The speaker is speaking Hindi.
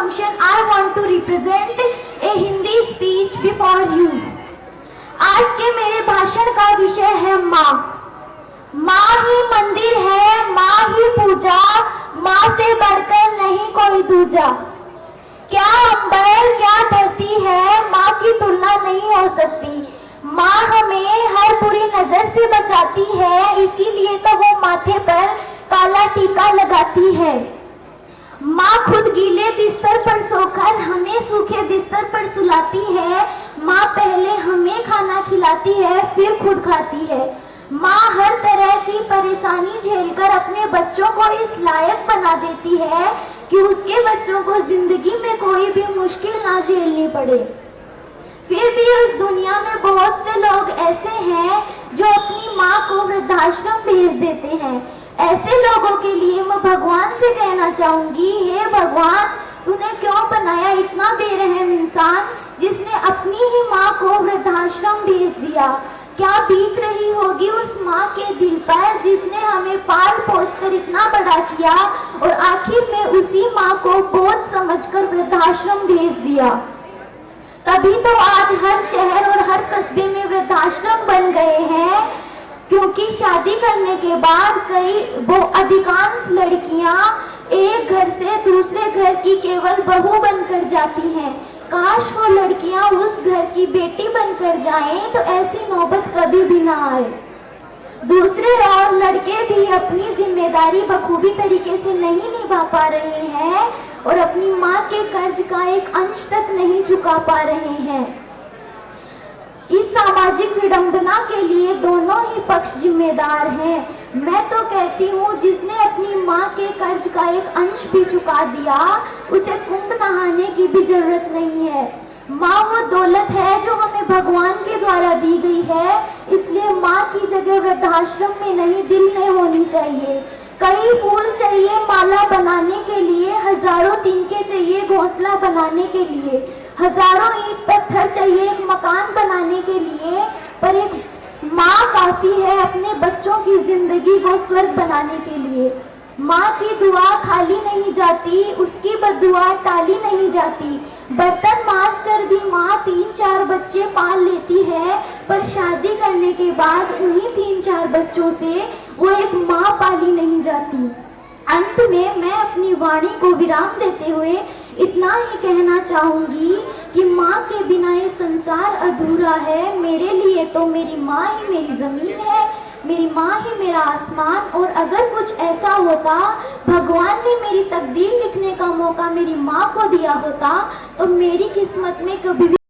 function, I want to represent a Hindi speech before you. आज के मेरे भाषण का विषय है माँ। माँ ही मंदिर है, माँ ही पूजा, माँ से बढ़कर नहीं कोई दूजा। क्या अंबर क्या धरती है, माँ की तुलना नहीं हो सकती। माँ हमें हर बुरी नजर से बचाती है, इसीलिए तो वो माथे पर काला टीका लगाती है। माँ खुद गीले बिस्तर पर सोकर हमें सूखे बिस्तर पर सुलाती है। माँ पहले हमें खाना खिलाती है, फिर खुद खाती है। माँ हर तरह की परेशानी झेलकर अपने बच्चों को इस लायक बना देती है कि उसके बच्चों को जिंदगी में कोई भी मुश्किल ना झेलनी पड़े। फिर भी उस दुनिया में बहुत से लोग ऐसे हैं जो अपनी माँ को वृद्धाश्रम भेज देते हैं। ऐसे लोगों के लिए मैं भगवान से कहना चाहूंगी, हे भगवान, तूने क्यों बनाया इतना बेरहम इंसान जिसने अपनी ही माँ को वृद्धाश्रम भेज दिया। क्या बीत रही होगी उस माँ के दिल पर जिसने हमें पाल पोस कर इतना बड़ा किया और आखिर में उसी माँ को बोझ समझकर वृद्धाश्रम भेज दिया। तभी तो आज हर शहर और हर कस्बे में वृद्धाश्रम बन गए हैं, क्योंकि शादी करने के बाद वो अधिकांश लड़कियां एक घर से दूसरे घर की केवल बहू बनकर जाती हैं। काश वो लड़कियां उस घर की बेटी बनकर जाएं तो ऐसी नौबत कभी भी ना आए। दूसरे और लड़के भी अपनी जिम्मेदारी बखूबी तरीके से नहीं निभा पा रहे हैं और अपनी माँ के कर्ज का एक अंश तक नहीं चुका पा रहे हैं। इस सामाजिक विडंबना के लिए दोनों ही पक्ष जिम्मेदार हैं। मैं तो कहती हूँ, जिसने अपनी माँ के कर्ज का एक अंश भी चुका दिया उसे कुंभ नहाने की भी जरूरत नहीं है। माँ वो दौलत है जो हमें भगवान के द्वारा दी गई है, इसलिए माँ की जगह वृद्धाश्रम में नहीं, दिल में होनी चाहिए। कई फूल चाहिए माला बनाने के लिए, हजारों तिनके चाहिए घोंसला बनाने के लिए, हजारों ईंट पत्थर चाहिए एक मकान बनाने के लिए, पर एक माँ काफी है अपने बच्चों की जिंदगी को स्वर्ग बनाने के लिए। माँ की दुआ खाली नहीं जाती, उसकी बददुआ टाली नहीं जाती। बर्तन मांज कर भी माँ 3-4 बच्चे पाल लेती है, पर शादी करने के बाद उन्हीं 3-4 बच्चों से वो एक माँ पाली नहीं जाती। अंत में मैं अपनी वाणी को विराम देते हुए इतना ही कहना चाहूंगी कि माँ के बिना ये संसार अधूरा है। मेरे लिए तो मेरी माँ ही मेरी जमीन है, मेरी माँ ही मेरा आसमान। और अगर कुछ ऐसा होता, भगवान ने मेरी तकदीर लिखने का मौका मेरी माँ को दिया होता, तो मेरी किस्मत में कभी भी